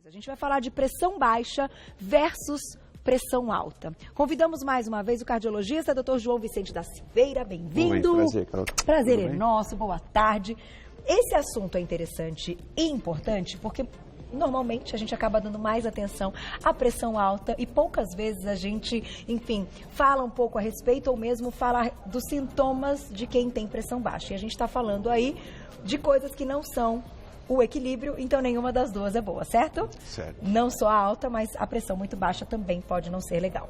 A gente vai falar de pressão baixa versus pressão alta. Convidamos mais uma vez o cardiologista, Dr. João Vicente da Silveira. Bem-vindo. Prazer, Carol. Prazer é nosso, boa tarde. Esse assunto é interessante e importante porque normalmente a gente acaba dando mais atenção à pressão alta e poucas vezes a gente, enfim, fala um pouco a respeito ou mesmo fala dos sintomas de quem tem pressão baixa. E a gente está falando aí de coisas que não são o equilíbrio, então nenhuma das duas é boa, certo? Certo. Não só a alta, mas a pressão muito baixa também pode não ser legal.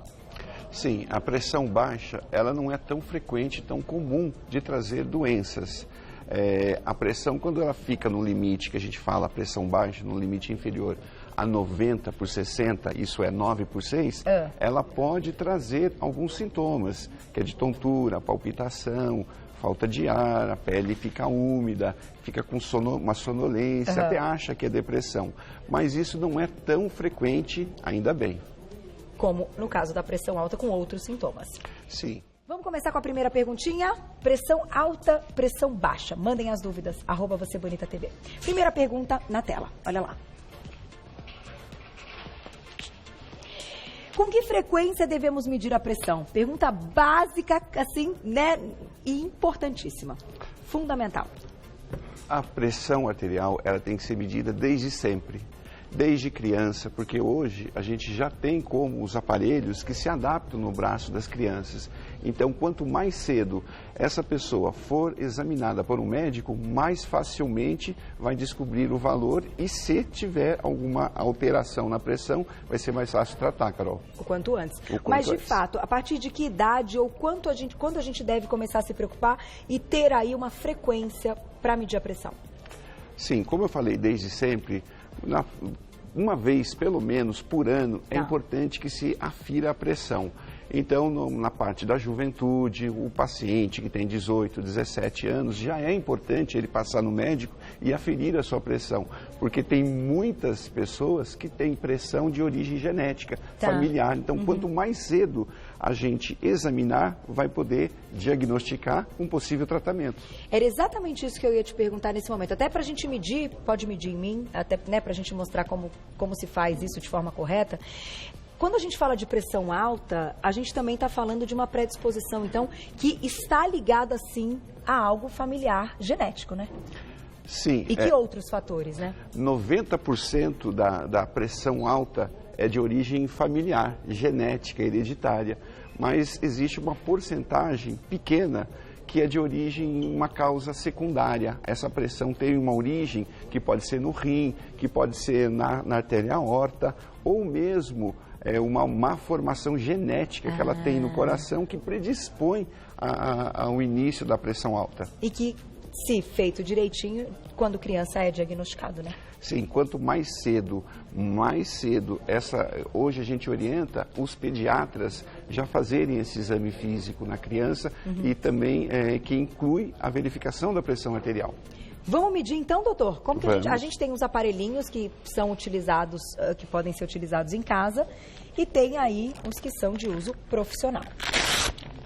Sim, a pressão baixa, ela não é tão frequente, tão comum de trazer doenças. A pressão, quando ela fica no limite, que a gente fala a pressão baixa, no limite inferior a 90/60, isso é 9/6, ela pode trazer alguns sintomas, que é de tontura, palpitação, falta de ar, a pele fica úmida, fica com uma sonolência, até acha que é depressão. Mas isso não é tão frequente, ainda bem. Como no caso da pressão alta com outros sintomas. Sim. Vamos começar com a primeira perguntinha. Pressão alta, pressão baixa. Mandem as dúvidas, @VocêBonitaTV. Primeira pergunta na tela, olha lá. Com que frequência devemos medir a pressão? Pergunta básica, assim, né? E importantíssima. Fundamental. A pressão arterial, ela tem que ser medida desde sempre. Desde criança, porque hoje a gente já tem como os aparelhos que se adaptam no braço das crianças. Então, quanto mais cedo essa pessoa for examinada por um médico, mais facilmente vai descobrir o valor e se tiver alguma alteração na pressão, vai ser mais fácil tratar, Carol. O quanto antes. Mas, de fato, a partir de que idade ou quando a gente deve começar a se preocupar e ter aí uma frequência para medir a pressão? Sim, como eu falei desde sempre, uma vez, pelo menos, por ano, é importante que se afira a pressão. Então, na parte da juventude, o paciente que tem 18, 17 anos, já é importante ele passar no médico e aferir a sua pressão, porque tem muitas pessoas que têm pressão de origem genética, familiar. Então, quanto mais cedo a gente examinar, vai poder diagnosticar um possível tratamento. Era exatamente isso que eu ia te perguntar nesse momento. Até para a gente medir, pode medir em mim, até, né, para a gente mostrar como se faz isso de forma correta. Quando a gente fala de pressão alta, a gente também está falando de uma predisposição, então, que está ligada, sim, a algo familiar, genético, né? Sim. E que outros fatores, né? 90% da pressão alta é de origem familiar, genética, hereditária, mas existe uma porcentagem pequena que é de origem, uma causa secundária. Essa pressão tem uma origem que pode ser no rim, que pode ser na artéria aorta, ou mesmo uma má formação genética que ela tem no coração que predispõe ao início da pressão alta. E que, se feito direitinho, quando criança é diagnosticado, né? Sim, quanto mais cedo, hoje a gente orienta os pediatras já fazerem esse exame físico na criança e também que inclui a verificação da pressão arterial. Vamos medir então, doutor? Como que a gente tem uns aparelhinhos que são utilizados, que podem ser utilizados em casa e tem aí os que são de uso profissional.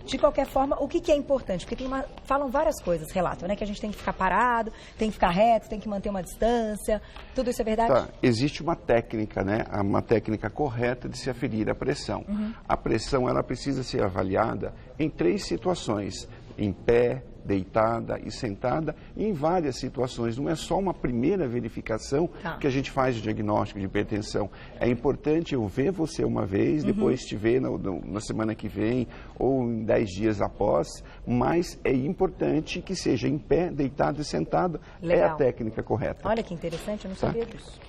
De qualquer forma, o que é importante? Porque falam várias coisas, relatam, né? Que a gente tem que ficar parado, tem que ficar reto, tem que manter uma distância. Tudo isso é verdade? Tá. Existe uma técnica, né? Uma técnica correta de se aferir a pressão. A pressão, ela precisa ser avaliada em 3 situações. Em pé, deitada e sentada, e em várias situações. Não é só uma primeira verificação que a gente faz o diagnóstico de hipertensão. É importante eu ver você uma vez, depois te ver na semana que vem ou em 10 dias após, mas é importante que seja em pé, deitado e sentado. Legal. É a técnica correta. Olha que interessante, eu não sabia disso.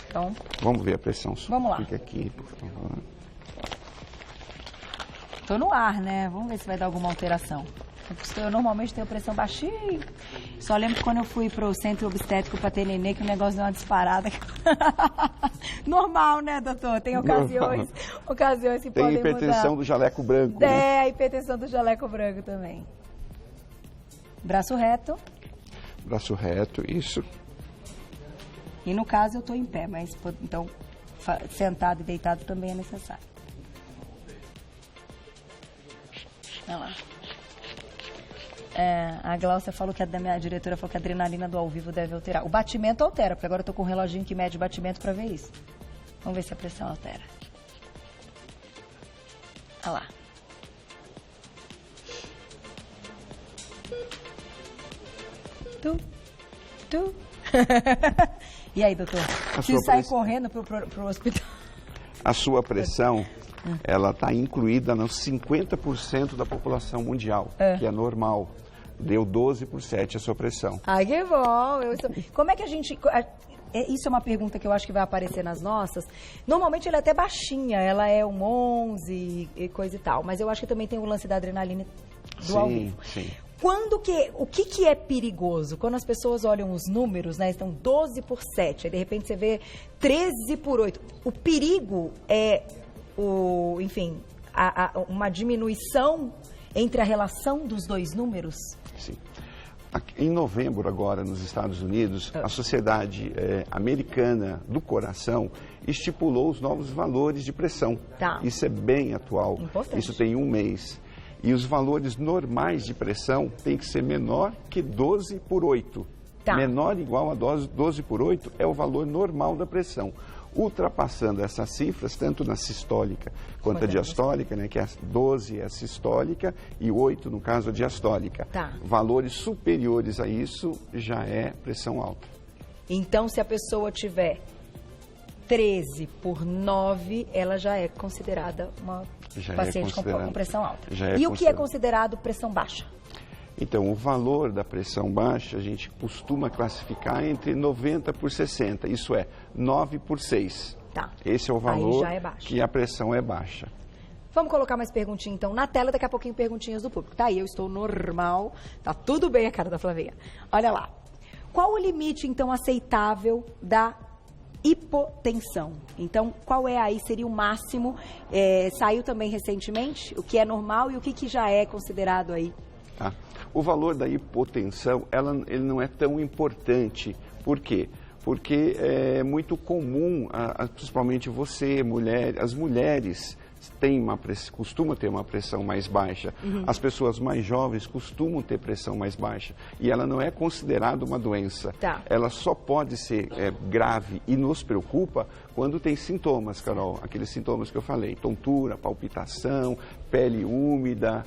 Então, vamos ver a pressão. Vamos lá. Fica aqui, por favor. Tô no ar, né? Vamos ver se vai dar alguma alteração. Eu normalmente tenho pressão baixinha. Só lembro que quando eu fui pro centro obstétrico para ter nenê, que o negócio deu uma disparada. Normal, né, doutor? Tem ocasiões que podem mudar. Tem hipertensão do jaleco branco, né? A hipertensão do jaleco branco também. Braço reto. Braço reto, isso. E no caso eu tô em pé, mas então sentado e deitado também é necessário. Olha lá. A Glaucia falou que a minha diretora falou que a adrenalina do ao vivo deve alterar. O batimento altera, porque agora eu tô com um reloginho que mede o batimento para ver isso. Vamos ver se a pressão altera. Olha lá. Tu. E aí, doutor? Preciso sair correndo pro hospital. A sua pressão, ela está incluída nos 50% da população mundial, que é normal. Deu 12 por 7 a sua pressão. Ai, que bom. Como é que a gente... Isso é uma pergunta que eu acho que vai aparecer nas nossas. Normalmente ela é até baixinha, ela é um 11 e coisa e tal. Mas eu acho que também tem o lance da adrenalina do ao vivo. Sim. O que é perigoso? Quando as pessoas olham os números, né, estão 12 por 7, aí de repente você vê 13 por 8. O perigo é, uma diminuição entre a relação dos dois números? Sim. Em novembro agora, nos Estados Unidos, a Sociedade Americana do Coração estipulou os novos valores de pressão. Tá. Isso é bem atual. Importante. Isso tem um mês. E os valores normais de pressão têm que ser menor que 12 por 8. Tá. Menor ou igual a 12 por 8 é o valor normal da pressão. Ultrapassando essas cifras, tanto na sistólica quanto a diastólica, né, que é 12 é a sistólica e 8, no caso, a diastólica. Tá. Valores superiores a isso já é pressão alta. Então, se a pessoa tiver 13 por 9, ela já é considerada uma paciente com pressão alta. E o que é considerado pressão baixa? Então, o valor da pressão baixa, a gente costuma classificar entre 90 por 60, isso é, 9 por 6. Tá. Esse é o valor que a pressão é baixa. Vamos colocar mais perguntinhas, então, na tela, daqui a pouquinho perguntinhas do público. Tá aí, eu estou normal, tá tudo bem a cara da Flavinha. Olha lá. Qual o limite, então, aceitável da hipotensão? Então, qual é aí, seria o máximo? Saiu também recentemente, o que é normal e o que já é considerado aí? Tá. O valor da hipotensão, ele não é tão importante. Por quê? Porque é muito comum, principalmente você, as mulheres costumam ter uma pressão mais baixa. As pessoas mais jovens costumam ter pressão mais baixa. E ela não é considerada uma doença. Tá. Ela só pode ser grave e nos preocupa quando tem sintomas, Carol. Aqueles sintomas que eu falei, tontura, palpitação, pele úmida,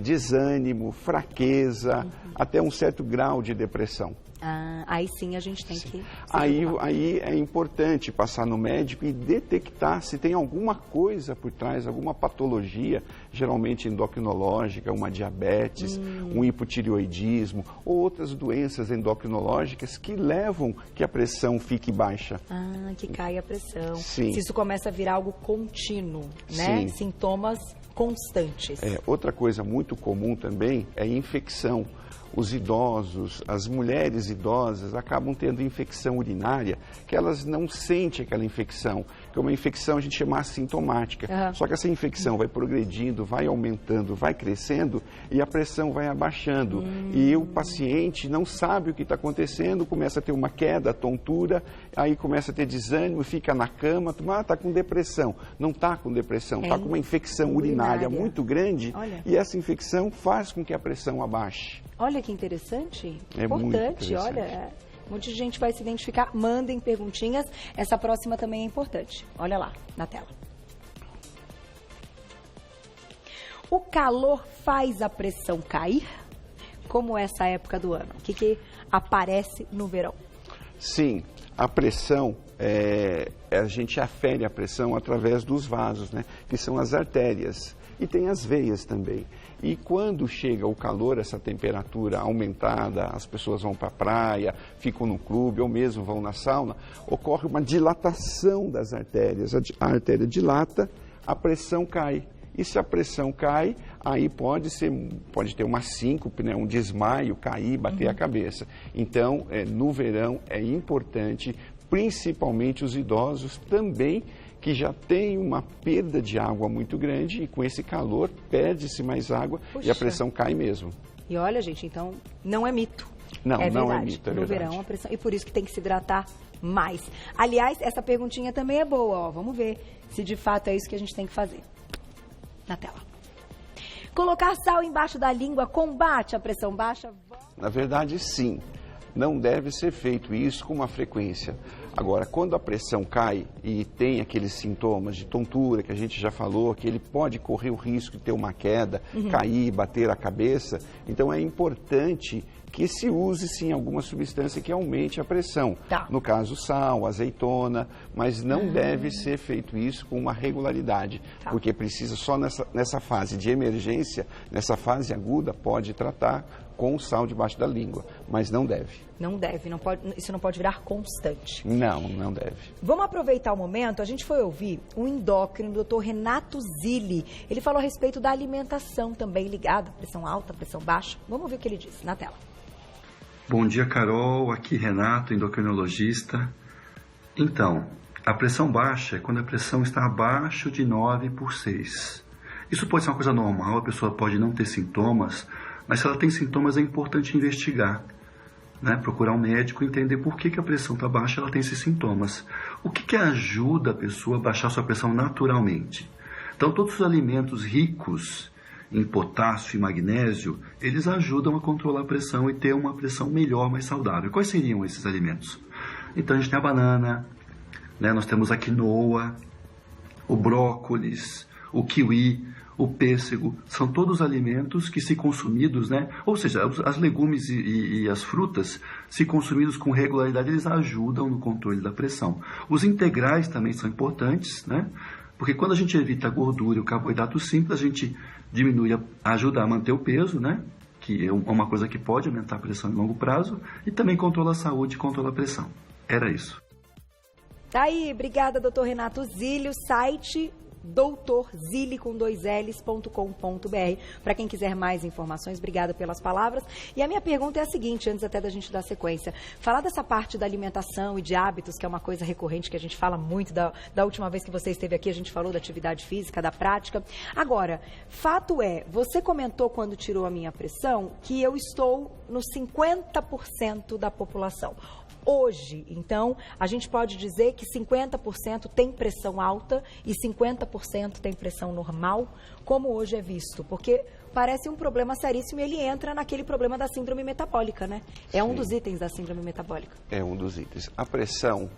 desânimo, fraqueza, até um certo grau de depressão. Aí sim a gente tem que... Aí é importante passar no médico e detectar se tem alguma coisa por trás, alguma patologia, geralmente endocrinológica, uma diabetes, um hipotireoidismo ou outras doenças endocrinológicas que levam que a pressão fique baixa. Que cai a pressão. Sim. Se isso começa a virar algo contínuo, né? Sim. Sintomas constantes. Outra coisa muito comum também é infecção. Os idosos, as mulheres idosas acabam tendo infecção urinária, que elas não sentem aquela infecção, que é uma infecção a gente chama assintomática. Só que essa infecção vai progredindo, vai aumentando, vai crescendo e a pressão vai abaixando. E o paciente não sabe o que está acontecendo, começa a ter uma queda, tontura, aí começa a ter desânimo, fica na cama, está com depressão. Não está com depressão, está com uma infecção urinária muito grande. Olha. E essa infecção faz com que a pressão abaixe. Olha que interessante. É importante, muito interessante. Olha, um monte de gente vai se identificar. Mandem perguntinhas. Essa próxima também é importante. Olha lá, na tela. O calor faz a pressão cair? Como é essa época do ano? O que aparece no verão? Sim, a pressão, a gente afere a pressão através dos vasos, né? Que são as artérias. E tem as veias também. E quando chega o calor, essa temperatura aumentada, as pessoas vão para a praia, ficam no clube ou mesmo vão na sauna, ocorre uma dilatação das artérias. A artéria dilata, a pressão cai. E se a pressão cai, aí pode ter uma síncope, né, um desmaio, cair, bater a cabeça. Então, no verão é importante, principalmente os idosos também, que já tem uma perda de água muito grande e com esse calor perde-se mais água. Puxa. E a pressão cai mesmo. E olha, gente, então não é mito. Não, é não verdade. É mito, é no verdade. verão a pressão, e por isso que tem que se hidratar mais. Aliás, essa perguntinha também é boa, ó. Vamos ver se de fato é isso que a gente tem que fazer. Na tela. Colocar sal embaixo da língua combate a pressão baixa? Na verdade, sim. Não deve ser feito isso com uma frequência. Agora, quando a pressão cai e tem aqueles sintomas de tontura que a gente já falou, que ele pode correr o risco de ter uma queda, cair, bater a cabeça, então é importante que se use sim alguma substância que aumente a pressão. Tá. No caso, sal, azeitona, mas não deve ser feito isso com uma regularidade, porque precisa só nessa fase de emergência, nessa fase aguda, pode tratar com o sal debaixo da língua, mas não deve. Não deve, não pode, isso não pode virar constante. Não deve. Vamos aproveitar o momento, a gente foi ouvir um endócrino, o Dr. Renato Zilli. Ele falou a respeito da alimentação também ligada, pressão alta, pressão baixa. Vamos ouvir o que ele disse na tela. Bom dia, Carol. Aqui Renato, endocrinologista. Então, a pressão baixa é quando a pressão está abaixo de 9/6. Isso pode ser uma coisa normal, a pessoa pode não ter sintomas, mas se ela tem sintomas é importante investigar, né? Procurar um médico e entender por que a pressão está baixa e ela tem esses sintomas. O que ajuda a pessoa a baixar sua pressão naturalmente? Então, todos os alimentos ricos em potássio e magnésio, eles ajudam a controlar a pressão e ter uma pressão melhor, mais saudável. Quais seriam esses alimentos? Então, a gente tem a banana, né? Nós temos a quinoa, o brócolis, o kiwi, o pêssego, são todos alimentos que, se consumidos, né? Ou seja, as legumes e as frutas, se consumidos com regularidade, eles ajudam no controle da pressão. Os integrais também são importantes, né? Porque quando a gente evita a gordura e o carboidrato simples, a gente ajuda a manter o peso, né? Que é uma coisa que pode aumentar a pressão em longo prazo, e também controla a saúde e controla a pressão. Era isso. Tá aí, obrigada, doutor Renato Zilli. O site doutorzilli.com.br, para quem quiser mais informações. Obrigada pelas palavras. E a minha pergunta é a seguinte, antes até da gente dar sequência. Falar dessa parte da alimentação e de hábitos, que é uma coisa recorrente que a gente fala muito, da última vez que você esteve aqui, a gente falou da atividade física, da prática. Agora, fato é, você comentou quando tirou a minha pressão que eu estou no 50% da população. Hoje, então, a gente pode dizer que 50% tem pressão alta e 50% tem pressão normal, como hoje é visto, porque parece um problema seríssimo e ele entra naquele problema da síndrome metabólica, né? É um dos itens da síndrome metabólica. É um dos itens. A pressão,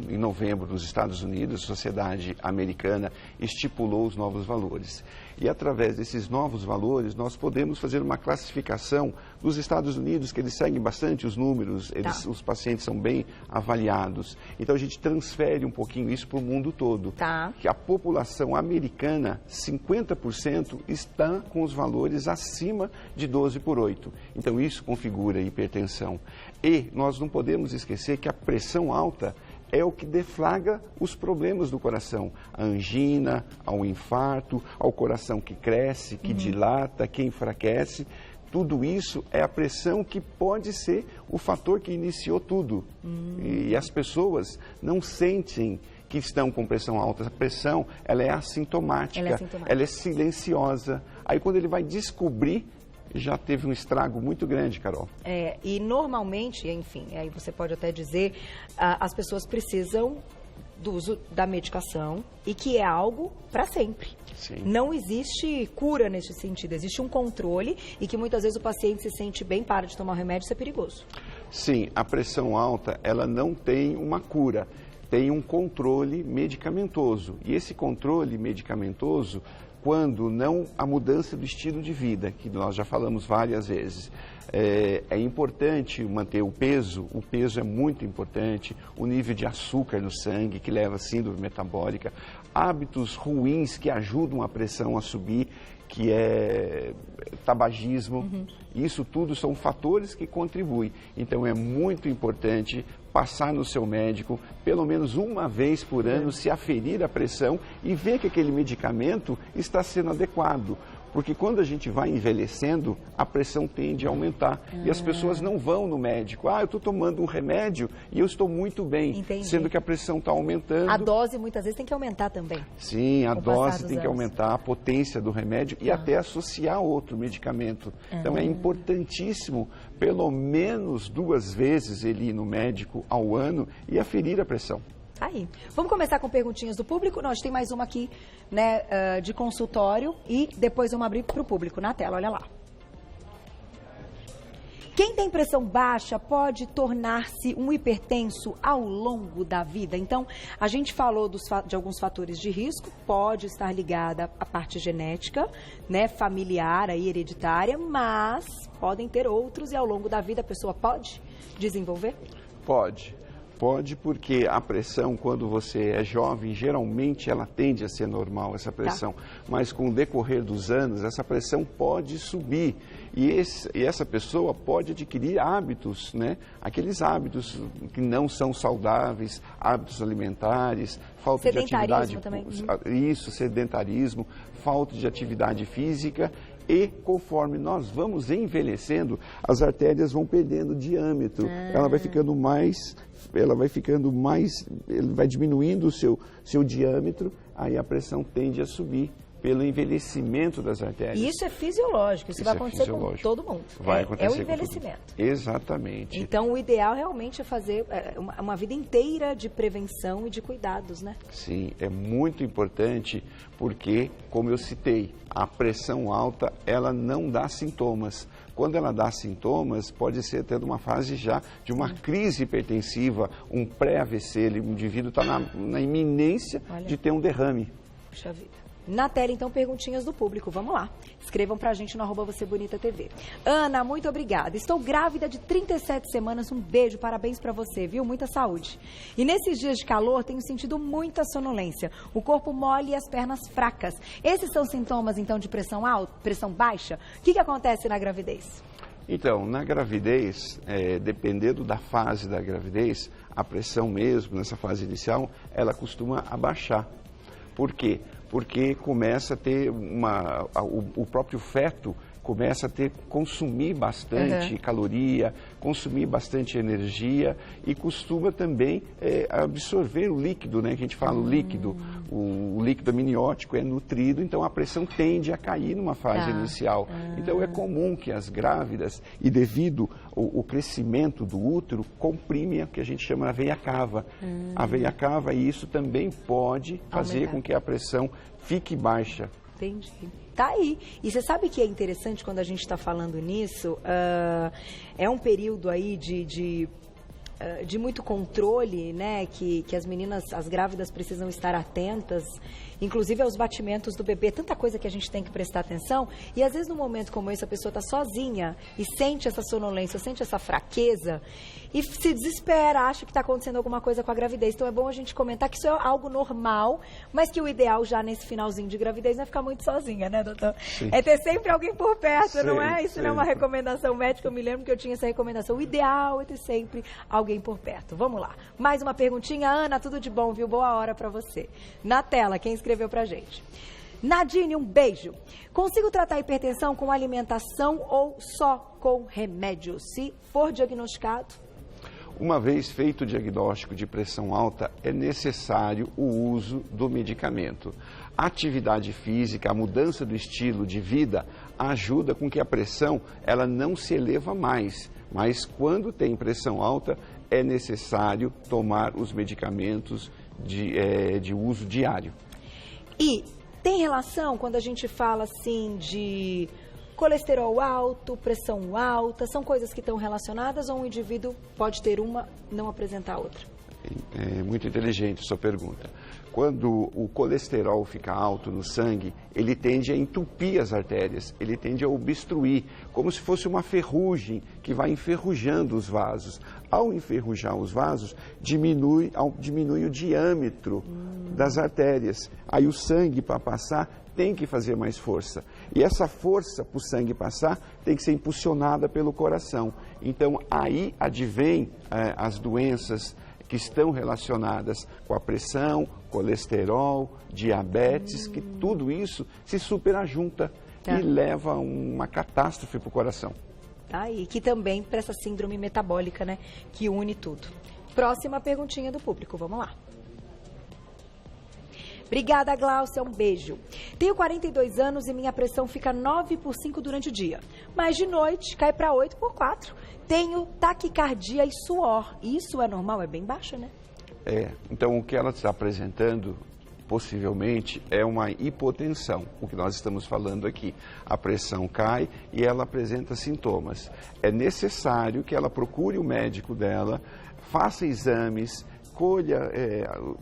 em novembro, nos Estados Unidos, a Sociedade Americana estipulou os novos valores. E através desses novos valores, nós podemos fazer uma classificação dos Estados Unidos, que eles seguem bastante os números, os pacientes são bem avaliados. Então, a gente transfere um pouquinho isso para o mundo todo. Que a população americana, 50% está com os valores acima de 12/8. Então, isso configura hipertensão. E nós não podemos esquecer que a pressão alta é o que deflagra os problemas do coração. A angina, ao infarto, ao coração que cresce, que dilata, que enfraquece. Tudo isso é a pressão que pode ser o fator que iniciou tudo. E as pessoas não sentem que estão com pressão alta. A pressão, ela é assintomática, ela é silenciosa. Aí quando ele vai descobrir, já teve um estrago muito grande, Carol. E normalmente, enfim, aí você pode até dizer, as pessoas precisam do uso da medicação e que é algo para sempre. Sim. Não existe cura nesse sentido, existe um controle e que muitas vezes o paciente se sente bem, para de tomar o remédio, isso é perigoso. Sim, a pressão alta, ela não tem uma cura, tem um controle medicamentoso. E esse controle medicamentoso, quando não a mudança do estilo de vida, que nós já falamos várias vezes. É importante manter o peso é muito importante, o nível de açúcar no sangue, que leva a síndrome metabólica, hábitos ruins que ajudam a pressão a subir, que é tabagismo, isso tudo são fatores que contribuem. Então é muito importante passar no seu médico pelo menos uma vez por ano, se aferir a pressão e ver que aquele medicamento está sendo adequado. Porque quando a gente vai envelhecendo, a pressão tende a aumentar. E as pessoas não vão no médico. Eu estou tomando um remédio e eu estou muito bem. Entendi. Sendo que a pressão está aumentando. A dose muitas vezes tem que aumentar também. Sim, a dose tem que aumentar, a potência do remédio e até associar outro medicamento. Então é importantíssimo, pelo menos 2 vezes, ele ir no médico ao ano e aferir a pressão. Tá aí. Vamos começar com perguntinhas do público? Não, a gente tem mais uma aqui, né, de consultório e depois vamos abrir para o público na tela, olha lá. Quem tem pressão baixa pode tornar-se um hipertenso ao longo da vida? Então, a gente falou de alguns fatores de risco, pode estar ligada à parte genética, né, familiar, aí, hereditária, mas podem ter outros e ao longo da vida a pessoa pode desenvolver? Pode. Pode, porque a pressão, quando você é jovem, geralmente ela tende a ser normal, essa pressão. Tá. Mas com o decorrer dos anos, essa pressão pode subir. E essa pessoa pode adquirir hábitos, né? Aqueles hábitos que não são saudáveis, hábitos alimentares, falta de atividade... Também. Isso, sedentarismo, falta de atividade física. E conforme nós vamos envelhecendo, as artérias vão perdendo diâmetro. Ela vai ficando mais... ele vai diminuindo o seu diâmetro, aí a pressão tende a subir pelo envelhecimento das artérias. E isso é fisiológico, isso vai acontecer com todo mundo. Vai acontecer é o envelhecimento. Exatamente. Então, o ideal realmente é fazer uma vida inteira de prevenção e de cuidados, né? Sim, é muito importante porque, como eu citei, a pressão alta, ela não dá sintomas. Quando ela dá sintomas, pode ser até uma fase já de uma crise hipertensiva, um pré-AVC, o indivíduo está na iminência de ter um derrame. Puxa vida. Na tela, então, perguntinhas do público. Vamos lá. Escrevam pra gente no @VocêBonitaTV. Ana, muito obrigada. Estou grávida de 37 semanas. Um beijo, parabéns pra você, viu? Muita saúde. E nesses dias de calor, tenho sentido muita sonolência. O corpo mole e as pernas fracas. Esses são sintomas, então, de pressão alta, pressão baixa? O que acontece na gravidez? Então, na gravidez, dependendo da fase da gravidez, a pressão mesmo, nessa fase inicial, ela costuma abaixar. Por quê? Porque começa a ter o próprio feto começa a consumir bastante caloria, consumir bastante energia e costuma também absorver o líquido, né? Que a gente fala o líquido amniótico é nutrido, então a pressão tende a cair numa fase inicial. Então é comum que as grávidas, e devido ao crescimento do útero, comprime o que a gente chama a veia cava. A veia cava, e isso também pode fazer com que a pressão fique baixa. Entendi. Tá aí. E você sabe que é interessante quando a gente está falando nisso? É um período aí de muito controle, né? Que as meninas, as grávidas precisam estar atentas, inclusive aos batimentos do bebê. Tanta coisa que a gente tem que prestar atenção. E às vezes num momento como esse a pessoa está sozinha e sente essa sonolência, sente essa fraqueza e se desespera, acha que está acontecendo alguma coisa com a gravidez. Então é bom a gente comentar que isso é algo normal, mas que o ideal já nesse finalzinho de gravidez não é ficar muito sozinha, né, doutor? Sim. É ter sempre alguém por perto, não é? Isso não é uma recomendação médica, eu me lembro que eu tinha essa recomendação. O ideal é ter sempre alguém por perto. Vamos lá. Mais uma perguntinha. Ana, tudo de bom, viu? Boa hora pra você. Na tela, quem escreveu pra gente? Nadine, um beijo. Consigo tratar a hipertensão com alimentação ou só com remédio, se for diagnosticado? Uma vez feito o diagnóstico de pressão alta, é necessário o uso do medicamento. A atividade física, a mudança do estilo de vida ajuda com que a pressão ela não se eleva mais. Mas quando tem pressão alta, é necessário tomar os medicamentos de uso diário. E tem relação quando a gente fala assim de colesterol alto, pressão alta, são coisas que estão relacionadas ou um indivíduo pode ter uma e não apresentar outra? É muito inteligente a sua pergunta. Quando o colesterol fica alto no sangue, ele tende a entupir as artérias, ele tende a obstruir, como se fosse uma ferrugem que vai enferrujando os vasos. Ao enferrujar os vasos, diminui o diâmetro das artérias. Aí o sangue, para passar, tem que fazer mais força. E essa força para o sangue passar tem que ser impulsionada pelo coração. Então, aí advém as doenças que estão relacionadas com a pressão, colesterol, diabetes, que tudo isso se superajunta e leva a uma catástrofe para o coração. E que também para essa síndrome metabólica, né, que une tudo. Próxima perguntinha do público, vamos lá. Obrigada, Glaucia, um beijo. Tenho 42 anos e minha pressão fica 9/5 durante o dia, mas de noite cai para 8/4. Tenho taquicardia e suor. Isso é normal? É bem baixa, né? Então, o que ela está apresentando, possivelmente, é uma hipotensão, o que nós estamos falando aqui. A pressão cai e ela apresenta sintomas. É necessário que ela procure o médico dela, faça exames, colha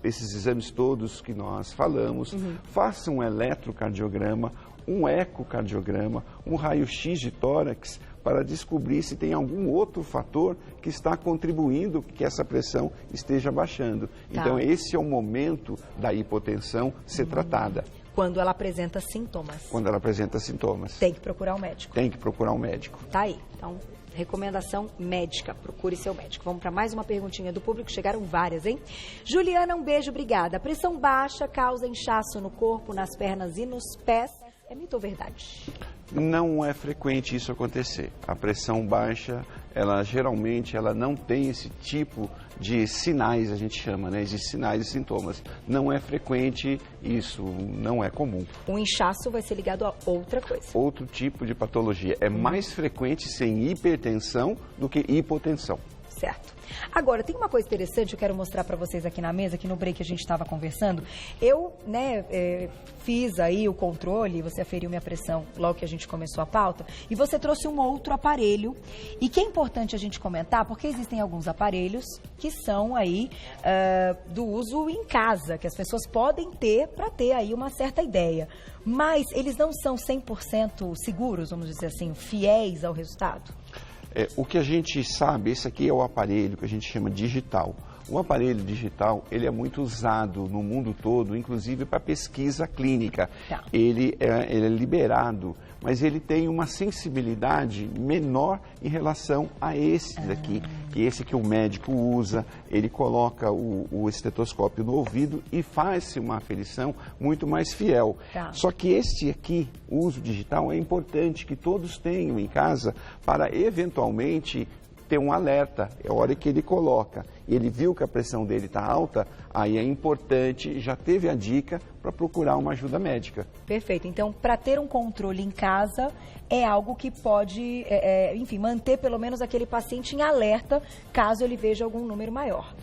esses exames todos que nós falamos, faça um eletrocardiograma, um ecocardiograma, um raio-x de tórax, para descobrir se tem algum outro fator que está contribuindo que essa pressão esteja baixando. Tá. Então, esse é o momento da hipotensão ser tratada. Quando ela apresenta sintomas. Quando ela apresenta sintomas. Tem que procurar um médico. Tem que procurar um médico. Tá aí. Então, recomendação médica. Procure seu médico. Vamos para mais uma perguntinha do público. Chegaram várias, hein? Juliana, um beijo, obrigada. A pressão baixa causa inchaço no corpo, nas pernas e nos pés. É mito ou verdade? Não é frequente isso acontecer. A pressão baixa, ela geralmente não tem esse tipo de sinais, a gente chama, né? De sinais e sintomas. Não é frequente isso, não é comum. O inchaço vai ser ligado a outra coisa. Outro tipo de patologia. É mais frequente ser em hipertensão do que hipotensão. Certo. Agora, tem uma coisa interessante que eu quero mostrar para vocês aqui na mesa, que no break a gente estava conversando. Eu, fiz aí o controle, você aferiu minha pressão logo que a gente começou a pauta, e você trouxe um outro aparelho, e que é importante a gente comentar, porque existem alguns aparelhos que são aí do uso em casa, que as pessoas podem ter para ter aí uma certa ideia. Mas eles não são 100% seguros, vamos dizer assim, fiéis ao resultado? O que a gente sabe, esse aqui é o aparelho que a gente chama digital. O aparelho digital, ele é muito usado no mundo todo, inclusive para pesquisa clínica. Tá. Ele é liberado, mas ele tem uma sensibilidade menor em relação a esse daqui, que esse que o médico usa, ele coloca o estetoscópio no ouvido e faz-se uma aferição muito mais fiel. Tá. Só que este aqui, o uso digital, é importante que todos tenham em casa para eventualmente ter um alerta. É a hora que ele coloca e ele viu que a pressão dele está alta, aí é importante, já teve a dica para procurar uma ajuda médica. Perfeito. Então, para ter um controle em casa, é algo que pode, enfim, manter pelo menos aquele paciente em alerta, caso ele veja algum número maior.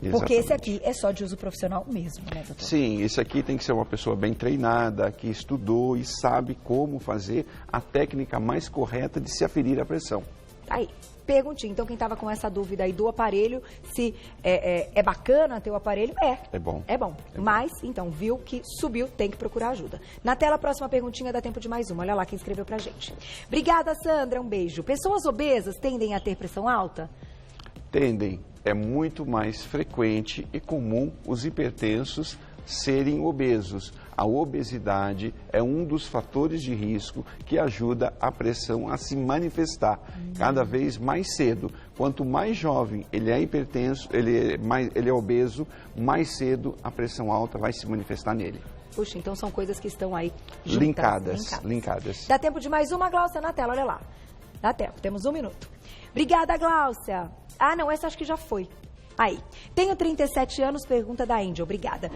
Exatamente. Porque esse aqui é só de uso profissional mesmo, né, doutor? Sim, esse aqui tem que ser uma pessoa bem treinada, que estudou e sabe como fazer a técnica mais correta de se aferir a pressão. Aí, perguntinha. Então, quem estava com essa dúvida aí do aparelho, se é bacana ter o aparelho, É bom. É bom. Mas, então, viu que subiu, tem que procurar ajuda. Na tela, a próxima perguntinha, dá tempo de mais uma. Olha lá quem escreveu pra gente. Obrigada, Sandra. Um beijo. Pessoas obesas tendem a ter pressão alta? Tendem. É muito mais frequente e comum os hipertensos serem obesos. A obesidade é um dos fatores de risco que ajuda a pressão a se manifestar cada vez mais cedo. Quanto mais jovem ele é hipertenso, ele é obeso, mais cedo a pressão alta vai se manifestar nele. Puxa, então são coisas que estão aí juntas, linkadas. Linkadas. Dá tempo de mais uma, Gláucia, na tela, olha lá. Dá tempo, temos 1 minuto. Obrigada, Gláucia. Ah, não, essa acho que já foi. Aí, tenho 37 anos, pergunta da Índia, obrigada.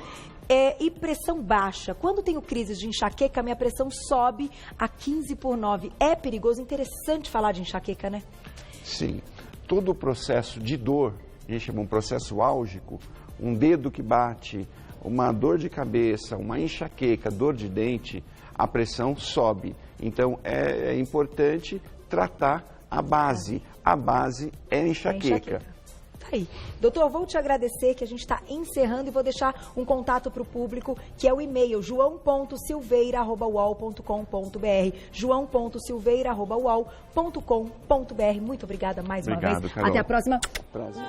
E pressão baixa, quando tenho crises de enxaqueca, minha pressão sobe a 15/9. É perigoso, interessante falar de enxaqueca, né? Sim, todo o processo de dor, a gente chama um processo álgico, um dedo que bate, uma dor de cabeça, uma enxaqueca, dor de dente, a pressão sobe. Então, é importante tratar a base. A base é a enxaqueca. Tá aí. Doutor, vou te agradecer que a gente está encerrando e vou deixar um contato para o público, que é o e-mail joão.silveira@ual.com.br joão.silveira@ual.com.br. Muito obrigada mais uma vez. Carol. Até a próxima. Prazer.